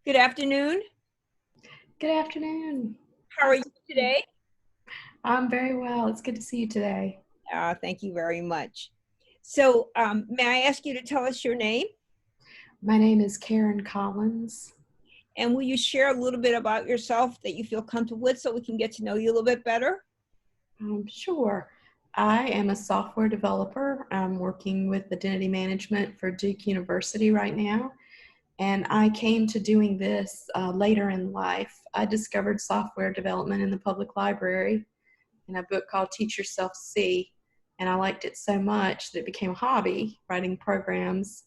Good afternoon. Good afternoon. How are you today? I'm very well. It's good to see you today. Thank you very much. So, may I ask you to tell us your name? My name is Karen Collins. And will you share a little bit about yourself that you feel comfortable with so we can get to know you a little bit better? Sure. I am a software developer. I'm working with identity management for Duke University right now. And I came to doing this later in life. I discovered software development in the public library in a book called Teach Yourself C. And I liked it so much that it became a hobby, writing programs.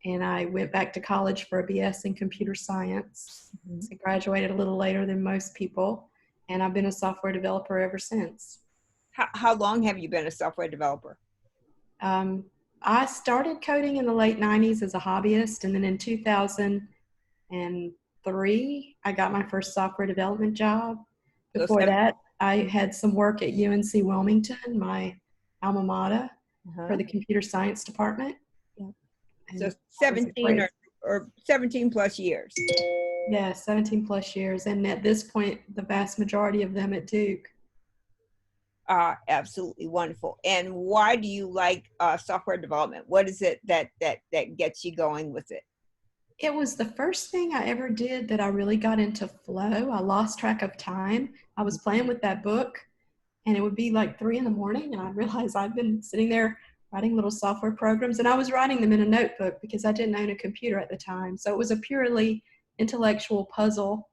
And I went back to college for a BS in computer science. Mhm. So I graduated a little later than most people, and I've been a software developer ever since. How long have you been a software developer? Um, I started coding in the late 90s as a hobbyist, and then in 2003, I got my first software development job. So Before seven, that, I had some work at UNC Wilmington, my alma mater, for uh-huh. the computer science department. Yeah. So And that was a 17 great, or 17 plus years. yeah, 17 plus years. And at this point, the vast majority of them at Duke. Absolutely wonderful. And why do you like software development? What is it that gets you going with it? It was the first thing I ever did that I really got into flow. I lost track of time. I was playing with that book, and it would be like 3 in the morning, and I realized I'd been sitting there writing little software programs, and I was writing them in a notebook because I didn't own a computer at the time. So it was a purely intellectual puzzle.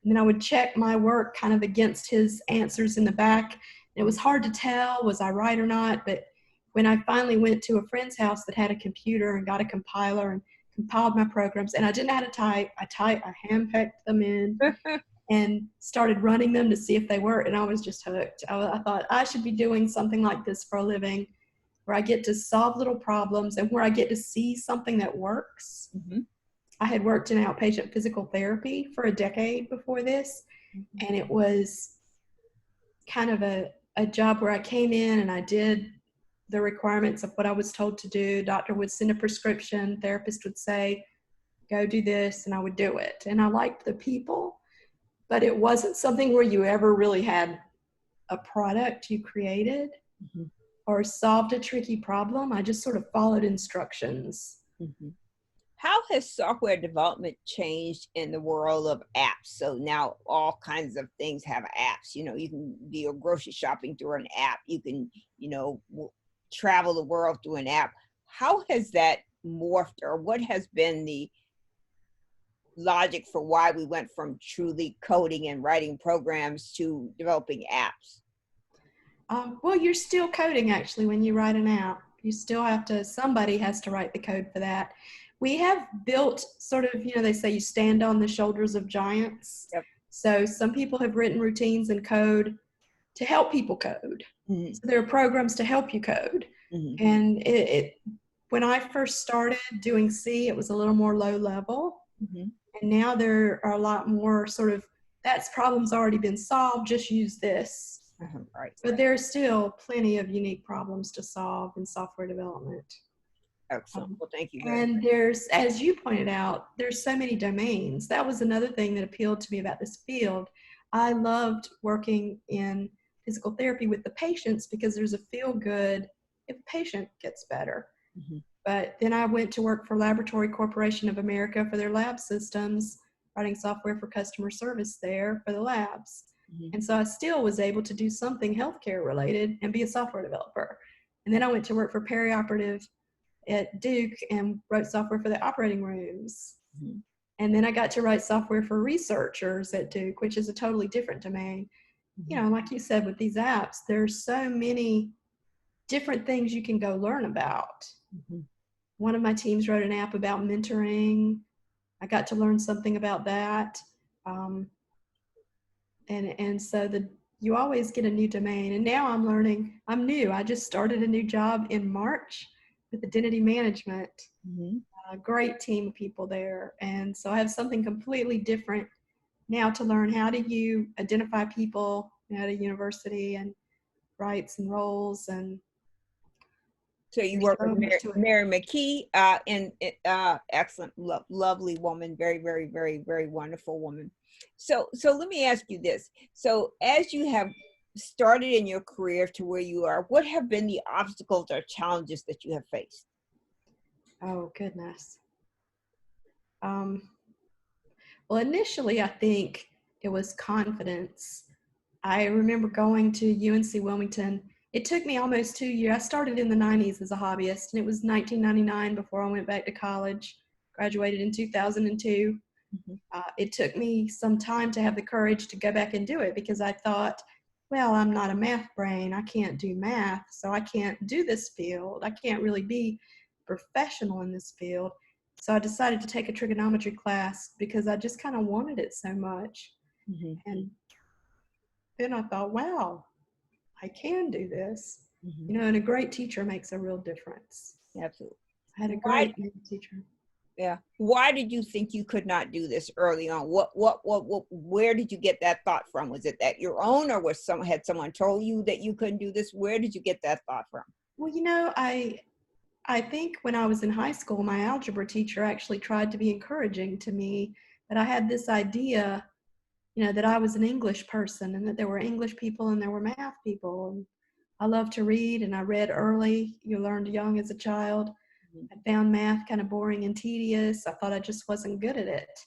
And then I would check my work kind of against his answers in the back. It was hard to tell, was I right or not? But when I finally went to a friend's house that had a computer and got a compiler and compiled my programs, and I didn't know how to type, I hand-pecked them in and started running them to see if they worked, and I was just hooked. I thought I should be doing something like this for a living, where I get to solve little problems and where I get to see something that works. Mhm. I had worked in outpatient physical therapy for a decade before this, and it was kind of a job where I came in and I did the requirements of what I was told to do. Doctor would send a prescription, therapist would say, go do this, and I would do it. And I liked the people, but it wasn't something where you ever really had a product you created Mhm. or solved a tricky problem. I just sort of followed instructions. Mhm. How has software development changed in the world of apps? So now all kinds of things have apps. You can do your grocery shopping through an app. You can, travel the world through an app. How has that morphed, or what has been the logic for why we went from truly coding and writing programs to developing apps? Well, you're still coding actually when you write an app. You still have to, somebody has to write the code for that. We have built sort of, they say you stand on the shoulders of giants. Yep. So some people have written routines and code to help people code. Mhm. So there are programs to help you code. Mhm. And when I first started doing C, it was a little more low level. Mhm. And now there are a lot more sort of, that's problem's already been solved, just use this. Right. But there are still plenty of unique problems to solve in software development. Excellent. Well, thank you very much. And there's, as you pointed out, there's so many domains. That was another thing that appealed to me about this field. I loved working in physical therapy with the patients because there's a feel good if a patient gets better. Mhm. But then I went to work for Laboratory Corporation of America for their lab systems, writing software for customer service there for the labs. Mhm. And so I still was able to do something healthcare related and be a software developer. And then I went to work for perioperative at Duke and wrote software for the operating rooms. Mhm. And then I got to write software for researchers at Duke, which is a totally different domain. Mhm. Like you said, with these apps, there's so many different things you can go learn about. Mhm. One of my teams wrote an app about mentoring. I got to learn something about that. Um, and so you always get a new domain. And now I'm new. I just started a new job in March with identity management. Mhm. A great team of people there. And so I have something completely different now to learn. How do you identify people at a university and rights and roles and So you There's work so with much to it. Mary McKee, and excellent, lovely woman, very, very, very, very wonderful woman. So let me ask you this. So as you have started in your career to where you are, what have been the obstacles or challenges that you have faced? Oh, goodness. Um, well, initially, I think it was confidence. I remember going to UNC Wilmington. It took me almost 2 years. I started in the 90s as a hobbyist, and it was 1999 before I went back to college. Graduated in 2002. Mhm. It took me some time to have the courage to go back and do it because I thought, well, I'm not a math brain. I can't do math, so I can't do this field. I can't really be professional in this field. So I decided to take a trigonometry class because I just kind of wanted it so much. Mhm. And then I thought, wow, I can do this. Mhm. You know, and a great teacher makes a real difference. Absolutely. I had a Why? great teacher. Yeah. Why did you think you could not do this early on? Where did you get that thought from? Was it that your own, or had someone told you that you couldn't do this? Where did you get that thought from? Well, you know, I think when I was in high school, my algebra teacher actually tried to be encouraging to me, that I had this idea, you know, that I was an English person and that there were English people and there were math people. And I love to read and I read early. You learned young as a child. Mhm. I found math kind of boring and tedious. I thought I just wasn't good at it.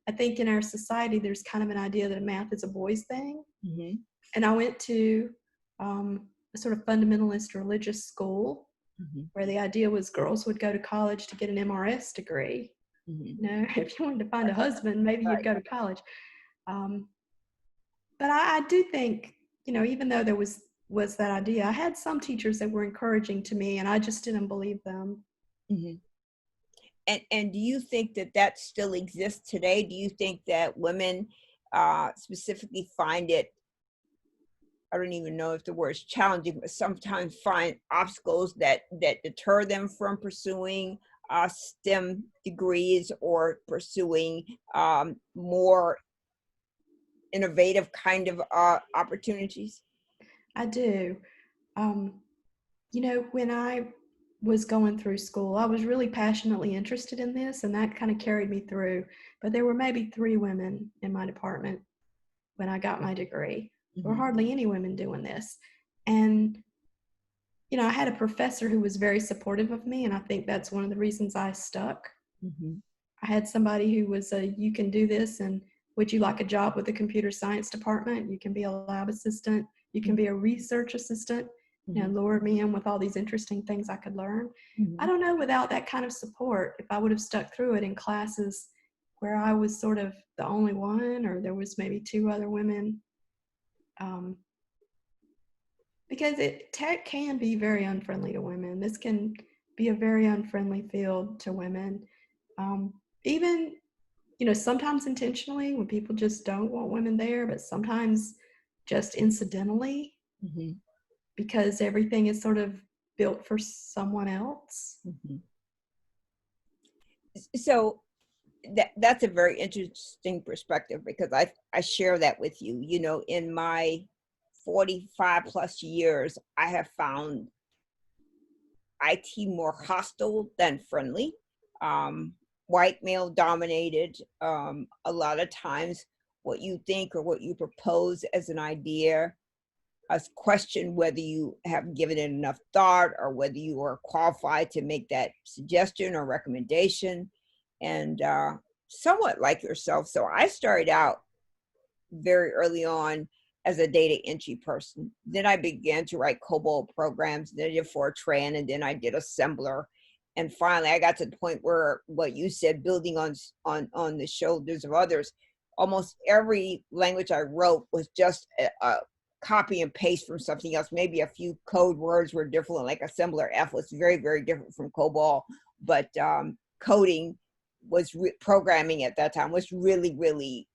I think in our society, there's kind of an idea that math is a boys' thing. Mhm. And I went to a sort of fundamentalist religious school Mhm. where the idea was girls would go to college to get an MRS degree. Mhm. You know, if you wanted to find a husband, maybe you'd Right. go to college. Um, but I do think, you know, even though there was that idea, I had some teachers that were encouraging to me, and I just didn't believe them. Mhm. And do you think that that still exists today? Do you think that women specifically find it, I don't even know if the word is challenging, but sometimes find obstacles that deter them from pursuing STEM degrees or pursuing more innovative kind of opportunities? I do. Um, you know, when I was going through school, I was really passionately interested in this, and that kind of carried me through. But there were maybe 3 women in my department when I got my degree. There were Hmm. hardly any women doing this. And, you know, I had a professor who was very supportive of me, and I think that's one of the reasons I stuck. Hmm. I had somebody who was you can do this, and would you like a job with the computer science department? You can be a lab assistant, you can be a research assistant, you know, Hmm. lure me in with all these interesting things I could learn. I Hmm. don't know, without that kind of support, if I would have stuck through it in classes where I was sort of the only one, or there was maybe 2 other women, um, because tech can be very unfriendly to women. This can be a very unfriendly field to women. Even, you know, sometimes intentionally when people just don't want women there, but sometimes just incidentally Hmm. because everything is sort of built for someone else. Hmm. So that's a very interesting perspective, because I share that with you. You know, in my 45 plus years, I have found IT more hostile than friendly, um, white male dominated. A lot of times, what you think or what you propose as an idea is questioned whether you have given it enough thought or whether you are qualified to make that suggestion or recommendation. And somewhat like yourself. So I started out very early on as a data entry person. Then I began to write COBOL programs, then I did Fortran, and then I did assembler. And finally, I got to the point where what you said, building on the shoulders of others, almost every language I wrote was just a copy and paste from something else. Maybe a few code words were different, like assembler F was very, very different from COBOL, but coding programming at that time was really, really,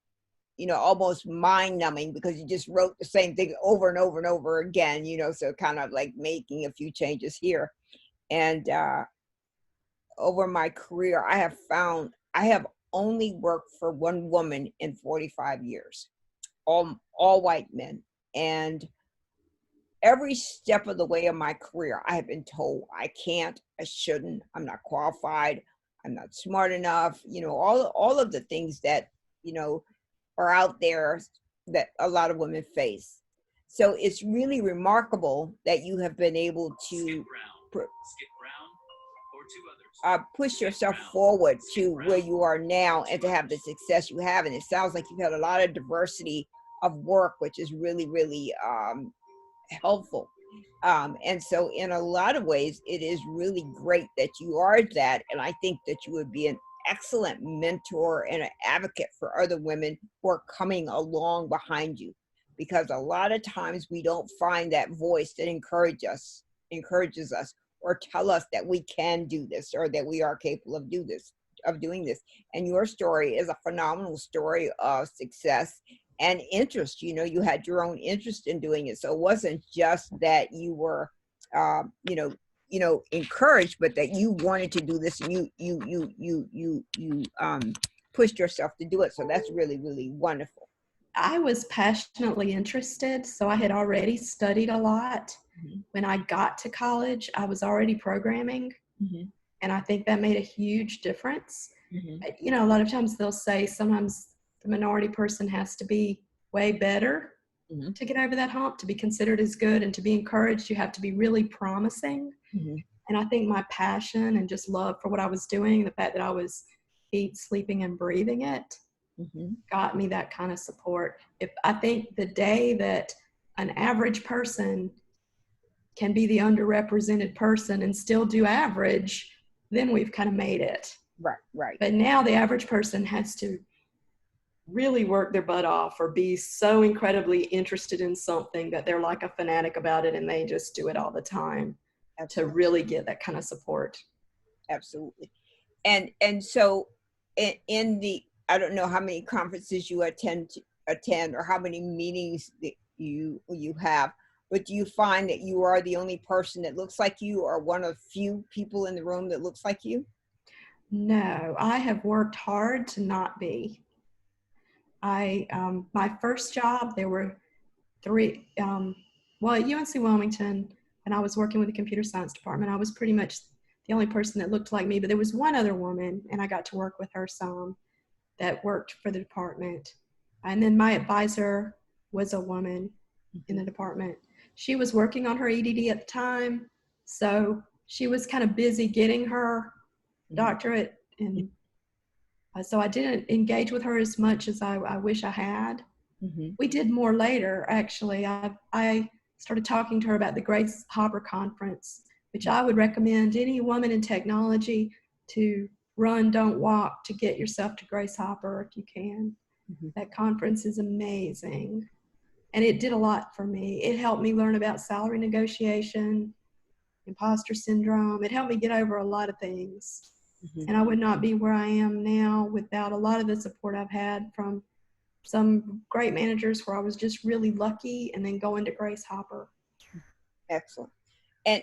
almost mind numbing, because you just wrote the same thing over and over and over again, so kind of like making a few changes here. And over my career, I have found I have only worked for one woman in 45 years, all white men. And every step of the way of my career, I have been told I can't, I shouldn't, I'm not qualified, I'm not smart enough, all of the things that, you know, are out there that a lot of women face. So it's really remarkable that you have been able to push yourself forward to where you are now and to have the success you have. And it sounds like you've had a lot of diversity of work, which is really, really helpful. And so in a lot of ways, it is really great that you are that. And I think that you would be an excellent mentor and an advocate for other women who are coming along behind you. Because a lot of times we don't find that voice that encourages us or tell us that we can do this or that we are capable of doing this. And your story is a phenomenal story of success and interest. You had your own interest in doing it, so it wasn't just that you were encouraged, but that you wanted to do this, and you pushed yourself to do it. So that's really, really wonderful. I was passionately interested, so I had already studied a lot. Mm-hmm. When I got to college, I was already programming, Mm-hmm. and I think that made a huge difference. Mm-hmm. A lot of times they'll say sometimes the minority person has to be way better Mm-hmm. to get over that hump, to be considered as good, and to be encouraged, you have to be really promising. Mm-hmm. And I think my passion and just love for what I was doing, the fact that I was sleeping, and breathing it, Mm-hmm. got me that kind of support. If I think the day that an average person can be the underrepresented person and still do average, then we've kind of made it. Right. But now the average person has to really work their butt off or be so incredibly interested in something that they're like a fanatic about it, and they just do it all the time. Absolutely. To really get that kind of support. Absolutely. And so in the, I don't know how many conferences you attend or how many meetings that you have, but do you find that you are the only person that looks like you, or one of few people in the room that looks like you? No, I have worked hard to not be. My first job, there were three, at UNC Wilmington, and I was working with the computer science department. I was pretty much the only person that looked like me, but there was one other woman, and I got to work with her some, that worked for the department. And then my advisor was a woman in the department. She was working on her EDD at the time, so she was kind of busy getting her doctorate, and so I didn't engage with her as much as I wish I had. Mm-hmm. We did more later, actually. I started talking to her about the Grace Hopper Conference, which I would recommend any woman in technology to run, don't walk, to get yourself to Grace Hopper if you can. Mm-hmm. That conference is amazing. And it did a lot for me. It helped me learn about salary negotiation, imposter syndrome. It helped me get over a lot of things. Mm-hmm. And I would not be where I am now without a lot of the support I've had from some great managers, where I was just really lucky, and then going to Grace Hopper. Excellent.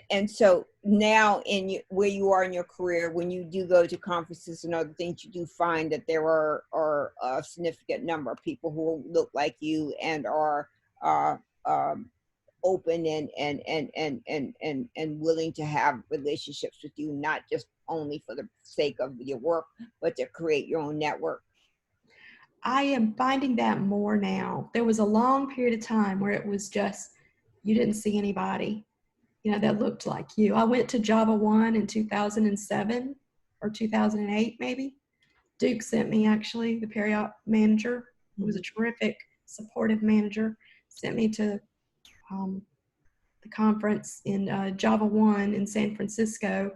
And so now where you are in your career, when you do go to conferences and other things, you do find that there are a significant number of people who look like you and are open and willing to have relationships with you, not just only for the sake of your work, but to create your own network. I am finding that more now. There was a long period of time where it was just, you didn't see anybody, that looked like you. I went to Java 1 in 2007 or 2008, maybe. Duke sent me, actually, the Period manager, who was a terrific, supportive manager, sent me to the conference in Java 1 in San Francisco,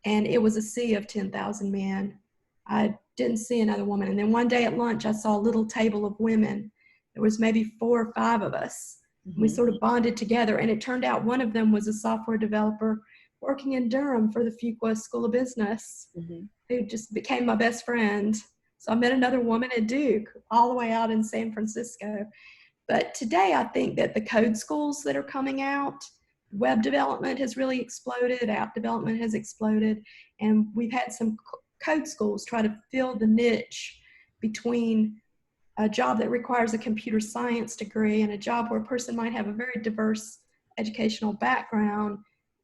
and it was a sea of 10,000 men. I didn't see another woman. And then one day at lunch, I saw a little table of women. There was maybe 4 or 5 of us. We sort of bonded together, and it turned out one of them was a software developer working in Durham for the Fuqua School of Business, who just became my best friend. So I met another woman at Duke, all the way out in San Francisco. But today, I think that the code schools that are coming out, web development has really exploded, app development has exploded, and we've had some code schools try to fill the niche between a job that requires a computer science degree and a job where a person might have a very diverse educational background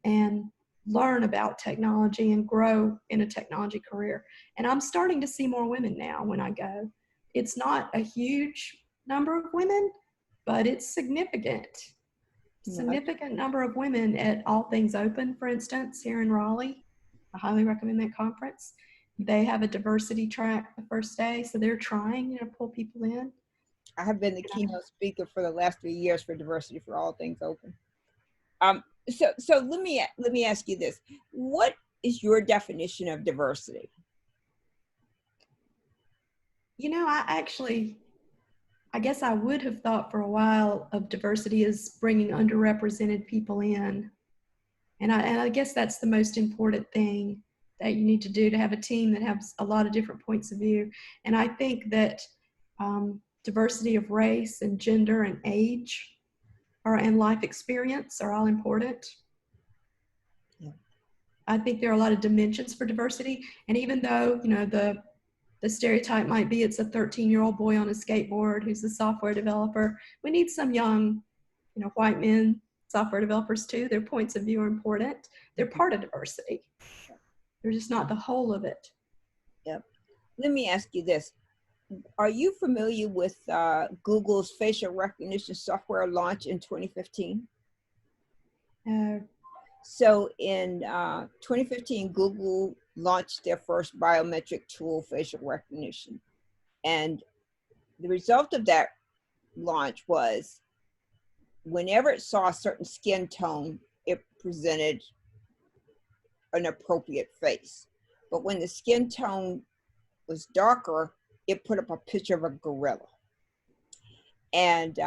and learn about technology and grow in a technology career. And I'm starting to see more women now when I go. It's not a huge number of women, but it's significant. No, Significant number of women at All Things Open, for instance, here in Raleigh. I highly recommend that conference. They have a diversity track the first day, so they're trying to pull people in. I have been the keynote speaker for the last 3 years for Diversity for All Things Open. So let me ask you this: what is your definition of diversity? I guess I would have thought for a while of diversity as bringing underrepresented people in. And I guess that's the most important thing that you need to do, to have a team that has a lot of different points of view. And I think that diversity of race and gender and age and life experience are all important. Yeah. I think there are a lot of dimensions for diversity. And even though, the stereotype might be it's a 13-year-old boy on a skateboard who's a software developer, we need some young, white men, software developers too. Their points of view are important. They're part of diversity. They're just not the whole of it. Yep. Let me ask you this. Are you familiar with Google's facial recognition software launch in 2015? So in 2015, Google launched their first biometric tool, facial recognition. And the result of that launch was whenever it saw a certain skin tone, it presented an appropriate face. But when the skin tone was darker, it put up a picture of a gorilla. And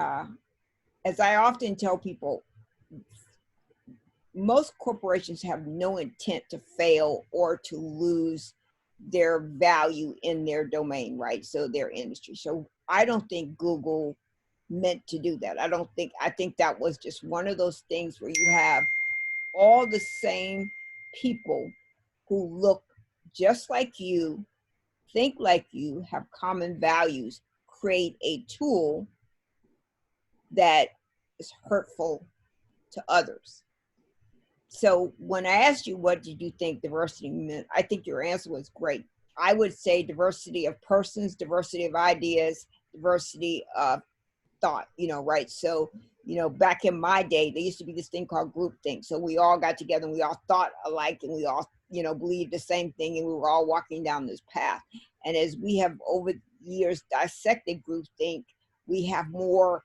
as I often tell people, most corporations have no intent to fail or to lose their value in their domain, right? So their industry. So I don't think Google meant to do that. I think that was just one of those things where you have all the same people who look just like you, think like you, have common values, create a tool that is hurtful to others. So when I asked you, what did you think diversity meant? I think your answer was great. I would say diversity of persons, diversity of ideas, diversity of thought, right? So, back in my day, there used to be this thing called groupthink. So we all got together and we all thought alike and we all, believed the same thing and we were all walking down this path. And as we have over the years dissected groupthink, we have more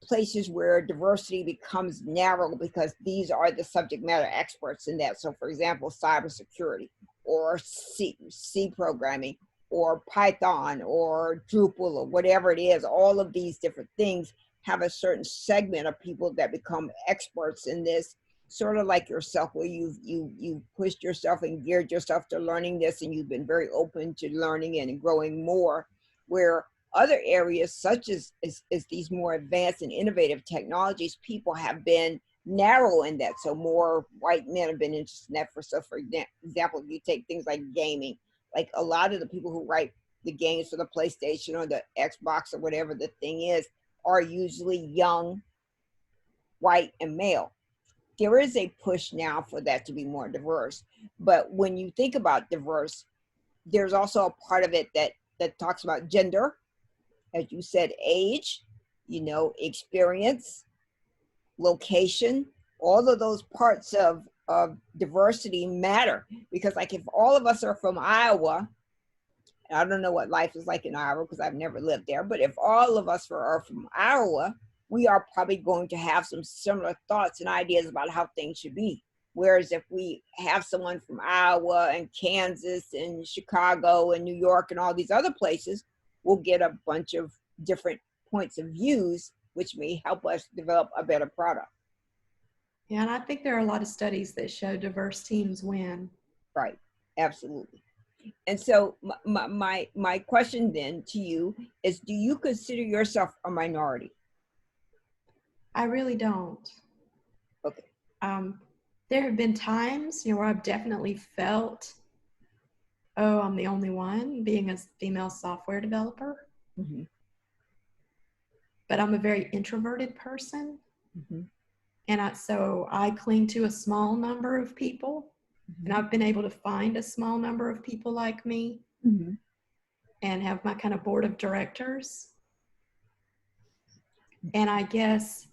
places where diversity becomes narrow because these are the subject matter experts in that. So for example, cybersecurity or C programming or Python or Drupal or whatever it is, all of these different things have a certain segment of people that become experts in this, sort of like yourself, where you've pushed yourself and geared yourself to learning this and you've been very open to learning and growing more, where other areas such as these more advanced and innovative technologies, people have been narrow in that. So more white men have been interested in that. For example, if you take things like gaming, like a lot of the people who write the games for the PlayStation or the Xbox or whatever the thing is, are usually young, white, and male. There is a push now for that to be more diverse. But when you think about diverse, there's also a part of it that talks about gender, as you said, age, experience, location, all of those parts of diversity matter. Because like if all of us are from Iowa, and I don't know what life is like in Iowa because I've never lived there, but if all of us are from Iowa, we are probably going to have some similar thoughts and ideas about how things should be. Whereas if we have someone from Iowa and Kansas and Chicago and New York and all these other places, we'll get a bunch of different points of views, which may help us develop a better product. Yeah, and I think there are a lot of studies that show diverse teams win. Right, absolutely. And so my question then to you is, do you consider yourself a minority? I really don't. Okay. There have been times, where I've definitely felt, oh, I'm the only one being a female software developer. Mm-hmm. But I'm a very introverted person. Mm-hmm. And so I cling to a small number of people, and Mm-hmm. I've been able to find a small number of people like me Mm-hmm. and have my kind of board of directors. And I guess,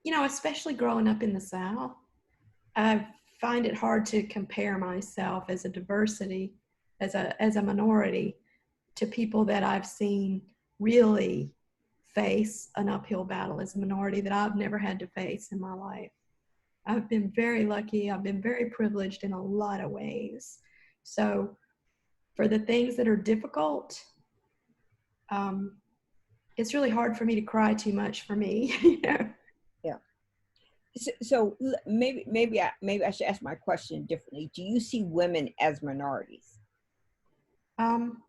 especially growing up in the South, I find it hard to compare myself as a diversity, as a minority, to people that I've seen really face an uphill battle as a minority that I've never had to face in my life. I've been very lucky. I've been very privileged in a lot of ways. So for the things that are difficult, um, it's really hard for me to cry too much for me. Yeah. So maybe I should ask my question differently. Do you see women as minorities? um,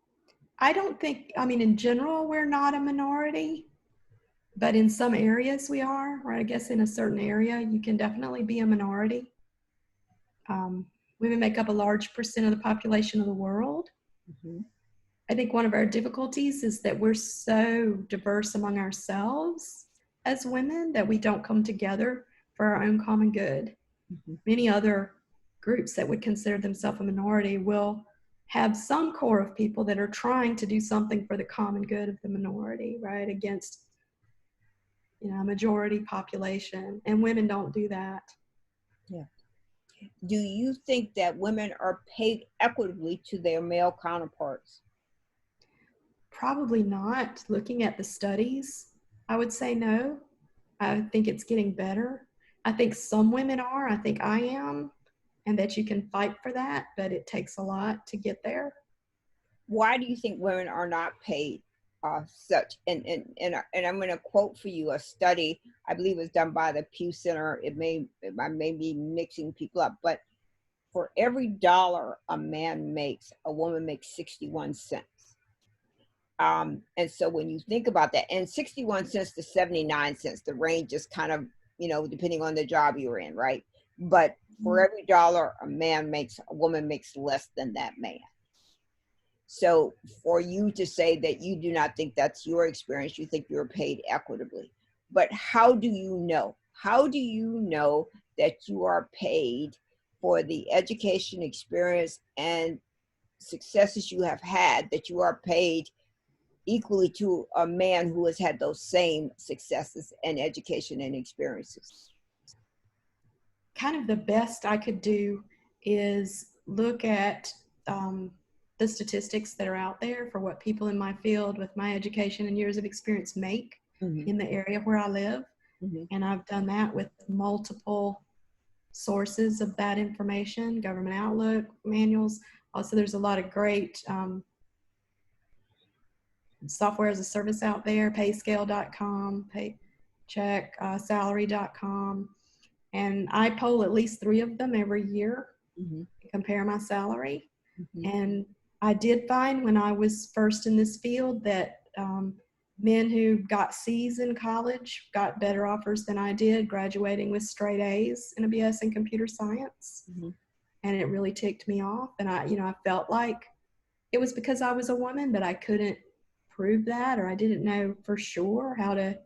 I don't think, I mean, in general, we're not a minority, but in some areas we are, right? I guess in a certain area, you can definitely be a minority. Women make up a large percent of the population of the world. Mm-hmm. I think one of our difficulties is that we're so diverse among ourselves as women that we don't come together for our own common good. Mm-hmm. Many other groups that would consider themselves a minority will have some core of people that are trying to do something for the common good of the minority, right? Against, a majority population. And women don't do that. Yeah. Do you think that women are paid equitably to their male counterparts? Probably not. Looking at the studies, I would say no. I think it's getting better. I think some women are. I think I am. And that you can fight for that, but it takes a lot to get there. Why do you think women are not paid such? And I'm going to quote for you a study I believe was done by the Pew Center. I may be mixing people up, but for every dollar a man makes, a woman makes 61 cents. And so when you think about that, and 61 cents to 79 cents, the range is kind of, depending on the job you're in, right? But for every dollar a man makes, a woman makes less than that man. So for you to say that you do not think that's your experience, you think you're paid equitably. But how do you know? How do you know that you are paid for the education, experience, and successes you have had, that you are paid equally to a man who has had those same successes and education and experiences? Kind of the best I could do is look at the statistics that are out there for what people in my field with my education and years of experience make Mm-hmm. in the area where I live. Mm-hmm. And I've done that with multiple sources of that information, government outlook, manuals. Also, there's a lot of great software as a service out there, payscale.com, paycheck, salary.com. And I poll at least 3 of them every year Mm-hmm. to compare my salary. Mm-hmm. And I did find when I was first in this field that men who got C's in college got better offers than I did, graduating with straight A's in a BS in computer science. Mm-hmm. And it really ticked me off. And I felt like it was because I was a woman, but I couldn't prove that, or I didn't know for sure how to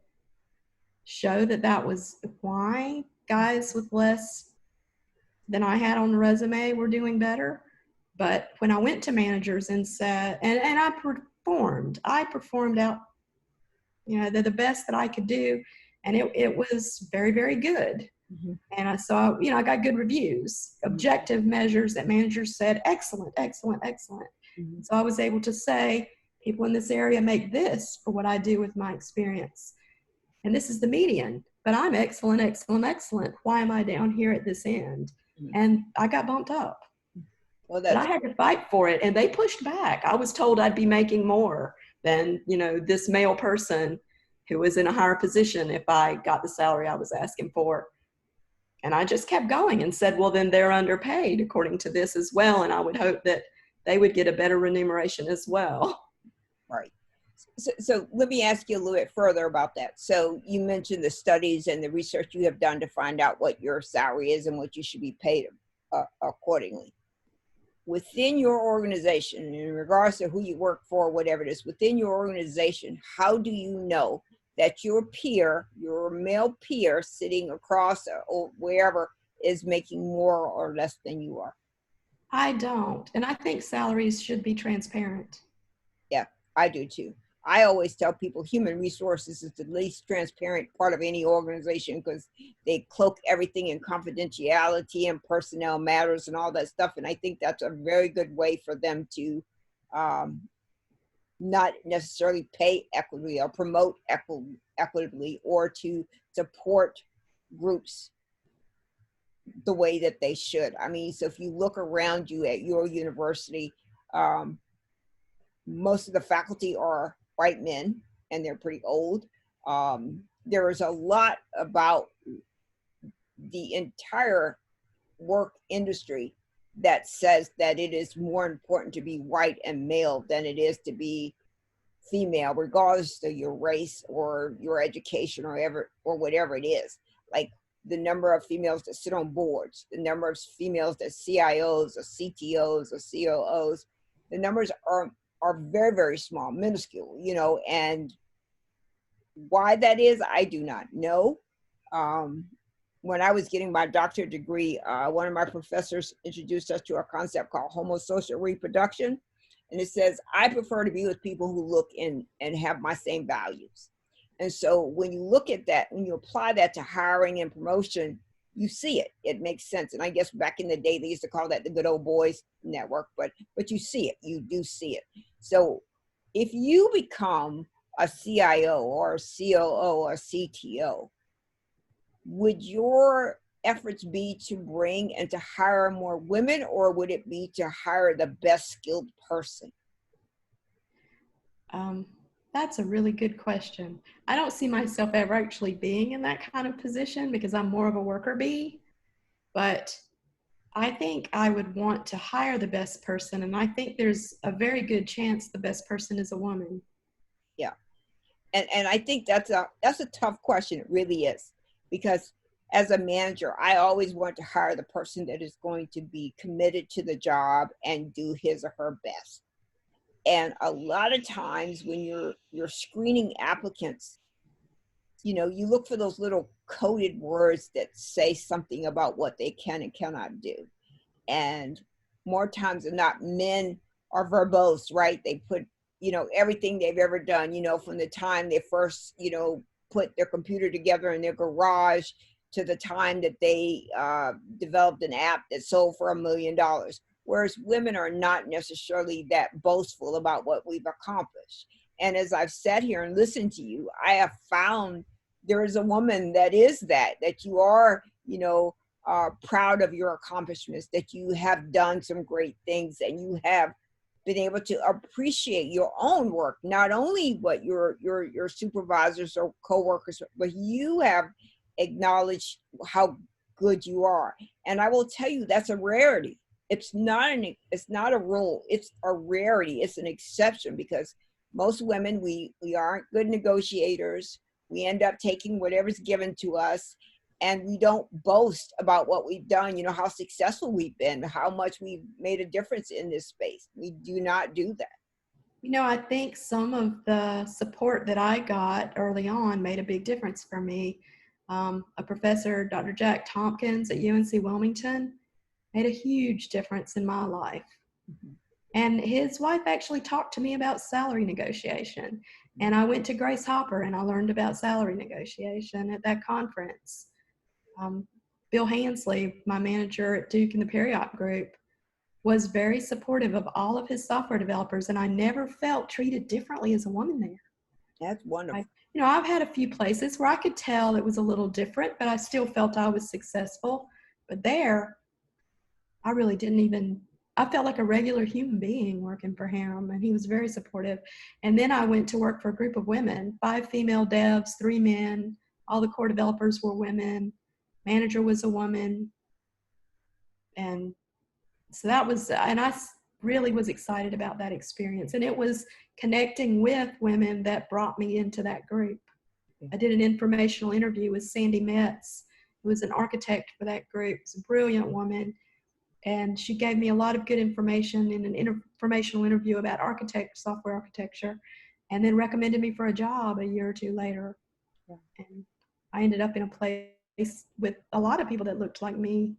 show that that was why guys with less than I had on the resume were doing better. But when I went to managers and said, and I performed out, the best that I could do. And it was very, very good. Mm-hmm. And I saw, I got good reviews, objective measures that managers said, excellent, excellent, excellent. Mm-hmm. So I was able to say, people in this area make this for what I do with my experience. And this is the median, but I'm excellent, excellent, excellent. Why am I down here at this end? Mm-hmm. And I got bumped up. Well, But I had to fight for it, and they pushed back. I was told I'd be making more than, this male person who was in a higher position if I got the salary I was asking for. And I just kept going and said, well, then they're underpaid according to this as well. And I would hope that they would get a better remuneration as well. right. So let me ask you a little bit further about that. So you mentioned the studies and the research you have done to find out what your salary is and what you should be paid accordingly. Within your organization, in regards to who you work for, whatever it is, within your organization, how do you know that your peer, your male peer sitting across or wherever is making more or less than you are. I don't. And I think salaries should be transparent. Yeah, I do too. I always tell people human resources is the least transparent part of any organization because they cloak everything in confidentiality and personnel matters and all that stuff. And I think that's a very good way for them to um, not necessarily pay equitably or promote equitably or to support groups the way that they should. I mean, so if you look around you at your university, um, most of the faculty are white men and they're pretty old. There is a lot about the entire work industry that says that it is more important to be white and male than it is to be female, regardless of your race or your education or whatever it is. Like the number of females that sit on boards, the number of females that CIOs or CTOs or COOs, the numbers are very, very small, minuscule, you know, and why that is, I do not know. Um, when I was getting my doctorate degree, one of my professors introduced us to a concept called homosocial reproduction. And it says, I prefer to be with people who look and have my same values. And so when you look at that, when you apply that to hiring and promotion, you see it. It makes sense. And I guess back in the day, they used to call that the good old boys network, but you see it. You do see it. So if you become a CIO or a COO or CTO, would your efforts be to bring and to hire more women, or would it be to hire the best skilled person? Um, that's a really good question. I don't see myself ever actually being in that kind of position because I'm more of a worker bee, but I think I would want to hire the best person. And I think there's a very good chance the best person is a woman. Yeah. And I think that's a tough question. It really is. Because as a manager, I always want to hire the person that is going to be committed to the job and do his or her best. And a lot of times when you're screening applicants, you know, you look for those little coded words that say something about what they can and cannot do. And more times than not, men are verbose, right? They put, you know, everything they've ever done, you know, from the time they first, you know, put their computer together in their garage to the time that they developed an app that sold for $1 million. Whereas women are not necessarily that boastful about what we've accomplished. And as I've sat here and listened to you, I have found there is a woman that is that you are, you know, proud of your accomplishments, that you have done some great things and you have been able to appreciate your own work, not only what your supervisors or coworkers, but you have acknowledged how good you are. And I will tell you that's a rarity. It's not a rule. It's a rarity. It's an exception because most women, we aren't good negotiators. We end up taking whatever's given to us, and we don't boast about what we've done, you know, how successful we've been, how much we've made a difference in this space. We do not do that. You know, I think some of the support that I got early on made a big difference for me. A professor, Dr. Jack Tompkins at UNC Wilmington, made a huge difference in my life. Mhm. And his wife actually talked to me about salary negotiation. And I went to Grace Hopper and I learned about salary negotiation at that conference. Um, Bill Hansley, my manager at Duke in the Periop Group, was very supportive of all of his software developers, and I never felt treated differently as a woman there. That's wonderful. I've had a few places where I could tell it was a little different, but I still felt I was successful. But there, I really didn't even, I felt like a regular human being working for him, and he was very supportive. And then I went to work for a group of women, 5 female devs, 3 men. All the core developers were women. Manager was a woman. And so that was, and I really was excited about that experience. And it was connecting with women that brought me into that group. I did an informational interview with Sandy Metz, who was an architect for that group. She's a brilliant woman. And she gave me a lot of good information in an informational interview about software architecture, and then recommended me for a job a year or two later. And I ended up in a place with a lot of people that looked like me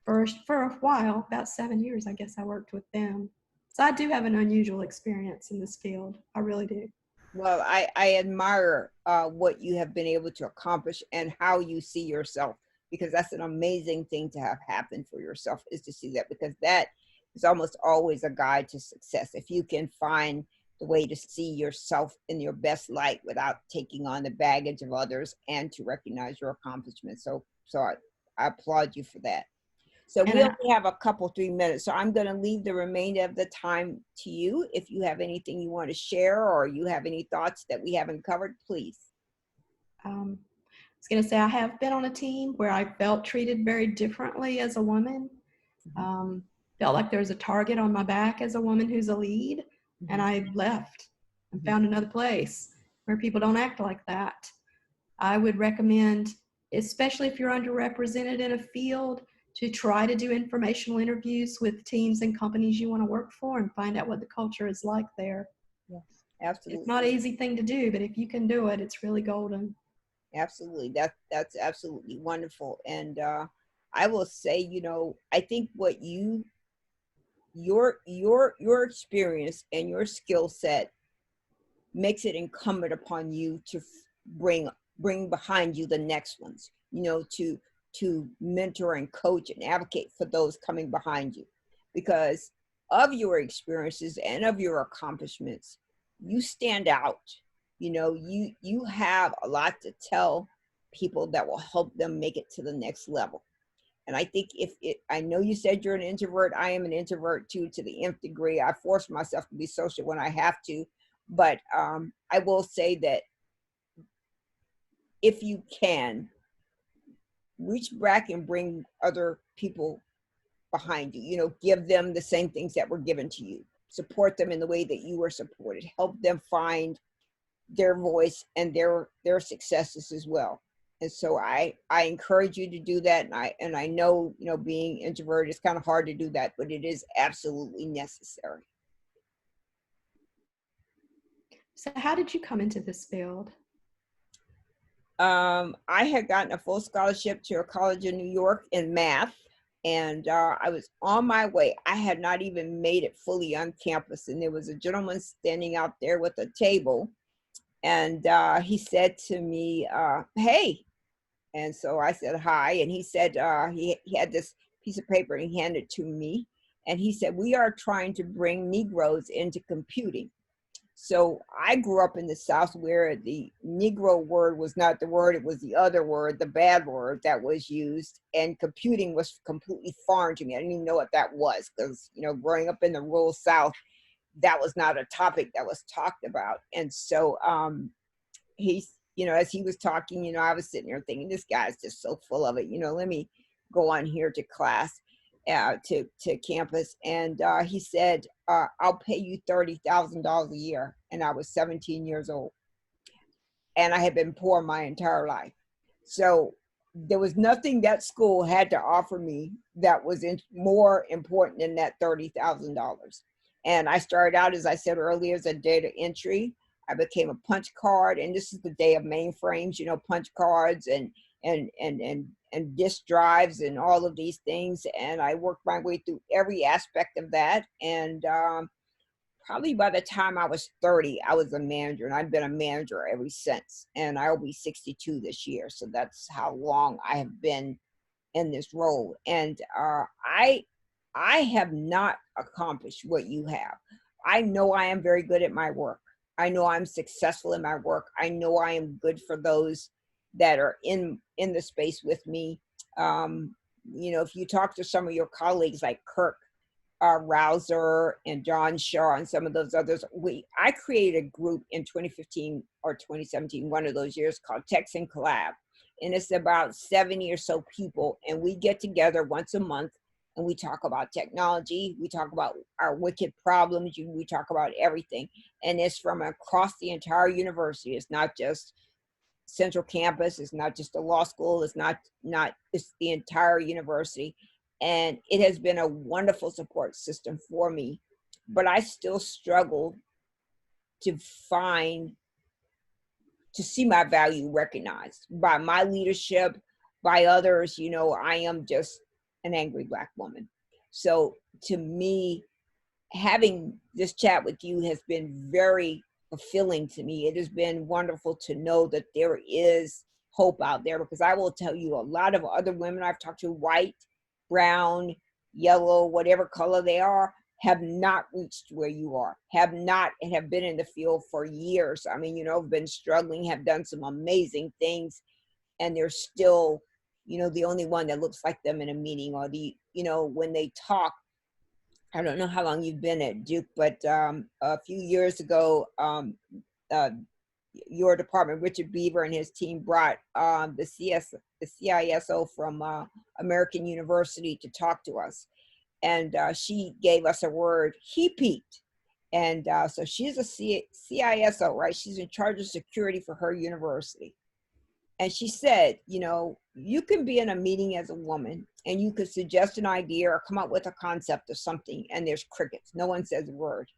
for a while, about 7 years, I guess I worked with them. So I do have an unusual experience in this field. I really do. Well, I admire what you have been able to accomplish and how you see yourself, because that's an amazing thing to have happen for yourself, is to see that, because that is almost always a guide to success. If you can find the way to see yourself in your best light without taking on the baggage of others, and to recognize your accomplishments. So I applaud you for that. So And we only have a couple, 3 minutes. So I'm going to leave the remainder of the time to you. If you have anything you want to share, or you have any thoughts that we haven't covered, please. I was going to say, I have been on a team where I felt treated very differently as a woman. Mhm. Um, Felt like there was a target on my back as a woman who's a lead, and Mhm. I left and Mhm. found another place where people don't act like that. I would recommend, especially if you're underrepresented in a field, to try to do informational interviews with teams and companies you want to work for and find out what the culture is like there. Yes, It's absolutely. not an easy thing to do, but if you can do it, it's really golden. Absolutely. That's absolutely wonderful. And I will say, I think what your experience and your skill set makes it incumbent upon you to bring behind you the next ones, to mentor and coach and advocate for those coming behind you, because of your experiences and of your accomplishments. You stand out. You have a lot to tell people that will help them make it to the next level. And I think, I know you said you're an introvert. I am an introvert too, to the nth degree. I force myself to be social when I have to. But I will say that if you can, reach back and bring other people behind you, give them the same things that were given to you. Support them in the way that you were supported. Help them find their voice and their successes as well. And so I encourage you to do that. And I know, being introverted is kind of hard to do that, but it is absolutely necessary. So, how did you come into this field? I had gotten a full scholarship to a college in New York in math, and I was on my way. I had not even made it fully on campus, and there was a gentleman standing out there with a table, and he said to me, "Hey." And so I said hi, and he said, he had this piece of paper and he handed it to me, and he said, "We are trying to bring Negroes into computing." So I grew up in the South, where the Negro word was not the word, it was the other word, the bad word that was used. And computing was completely foreign to me. I didn't even know what that was, because, growing up in the rural South, that was not a topic that was talked about. And so he's, as he was talking, I was sitting there thinking, this guy's just so full of it. Let me go on here to class, to campus. And he said, "I'll pay you $30,000 a year." And I was 17 years old, and I had been poor my entire life. So there was nothing that school had to offer me that was more important than that $30,000. And I started out, as I said earlier, as a data entry. I became a punch card, and this is the day of mainframes, punch cards and disk drives and all of these things. And I worked my way through every aspect of that. And probably by the time I was 30, I was a manager, and I've been a manager ever since. And I'll be 62 this year. So that's how long I have been in this role. And I have not accomplished what you have. I know I am very good at my work. I know I'm successful in my work. I know I am good for those that are in the space with me. If you talk to some of your colleagues like Kirk, Rouser and John Shaw and some of those others. I created a group in 2015 or 2017, one of those years, called Tex and Collab. And it's about 70 or so people. And we get together once a month and we talk about technology. We talk about our wicked problems. We talk about everything. And it's from across the entire university. It's not just central campus. It's not just a law school. It's the entire university. And it has been a wonderful support system for me. But I still struggle to find to see my value recognized by my leadership, by others. You know, I am just an angry Black woman. So to me, having this chat with you has been very fulfilling to me. It has been wonderful to know that there is hope out there, because I will tell you, a lot of other women I've talked to, white, brown, yellow, whatever color they are, have not reached where you are, have not, and have been in the field for years. I mean, you know, have been struggling, have done some amazing things, and they're still, you know, the only one that looks like them in a meeting, or the, you know, when they talk. I don't know how long you've been at Duke, but a few years ago, uh, your department, Richard Beaver and his team, brought the CISO from American University to talk to us. And she gave us a word, he peaked. And so she's a CISO, right? She's in charge of security for her university. And she said, you know, you can be in a meeting as a woman and you could suggest an idea or come up with a concept of something, and there's crickets. No one says a word.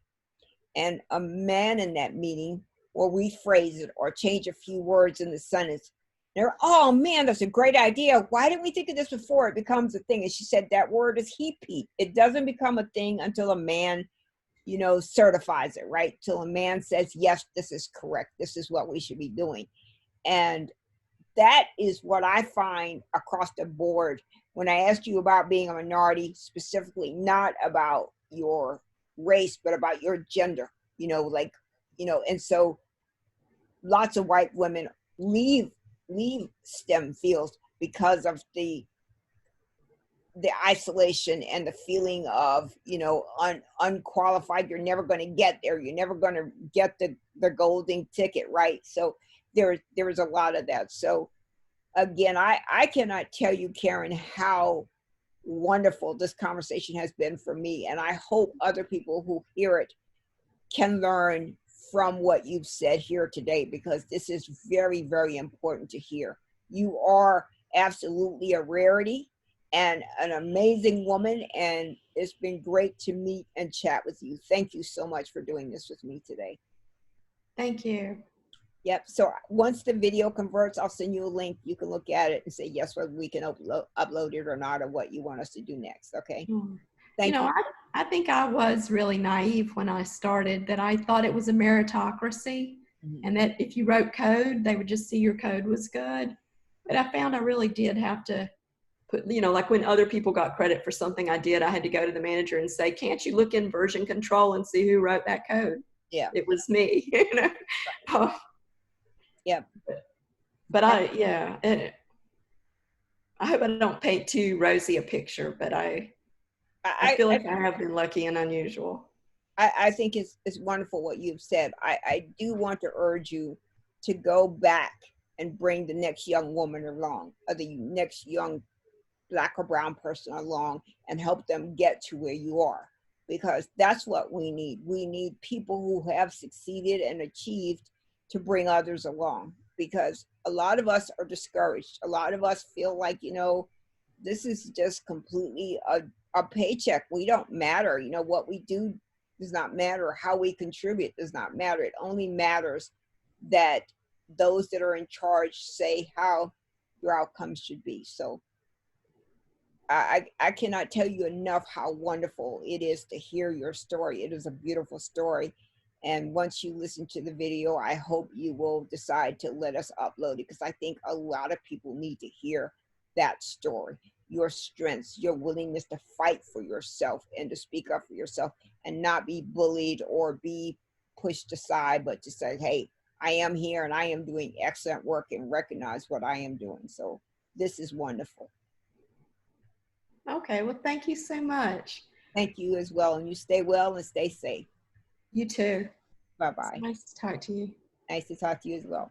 And a man in that meeting will rephrase it or change a few words in the sentence. They're, oh man, that's a great idea. Why didn't we think of this before? It becomes a thing. And she said that word is he peak. It doesn't become a thing until a man, you know, certifies it, right? Till a man says, yes, this is correct. This is what we should be doing. And that is what I find across the board. When I asked you about being a minority, specifically not about your race, but about your gender, you know, like, you know, and so lots of white women leave STEM fields because of the isolation and the feeling of, you know, unqualified. You're never going to get there. You're never going to get the golden ticket, right? So there is a lot of that. So again, I cannot tell you, Karen, how wonderful this conversation has been for me. And I hope other people who hear it can learn from what you've said here today, because this is very, very important to hear. You are absolutely a rarity and an amazing woman. And it's been great to meet and chat with you. Thank you so much for doing this with me today. Thank you. Yep. So once the video converts, I'll send you a link. You can look at it and say yes, whether we can upload it or not, or what you want us to do next. Okay. You know, I think I was really naive when I started, that I thought it was a meritocracy, and that if you wrote code, they would just see your code was good. But I found I really did have to put, you know, like when other people got credit for something I did, I had to go to the manager and say, can't you look in version control and see who wrote that code? Yeah. It was me, you know. Yeah. But I hope I don't paint too rosy a picture, but I feel like I have been lucky and unusual. I think it's wonderful what you've said. I do want to urge you to go back and bring the next young woman along, or the next young Black or brown person along, and help them get to where you are, because that's what we need. We need people who have succeeded and achieved to bring others along, because a lot of us are discouraged. A lot of us feel like, you know, this is just completely a paycheck. We don't matter. You know, what we do does not matter. How we contribute does not matter. It only matters that those that are in charge say how your outcomes should be. So I cannot tell you enough how wonderful it is to hear your story. It is a beautiful story. And once you listen to the video, I hope you will decide to let us upload it, because I think a lot of people need to hear that story. Your strengths, your willingness to fight for yourself and to speak up for yourself, and not be bullied or be pushed aside, but to say, hey, I am here and I am doing excellent work, and recognize what I am doing. So this is wonderful. Okay, well, thank you so much. Thank you as well. And you stay well and stay safe. You too. Bye-bye. It's nice to talk to you. Nice to talk to you as well.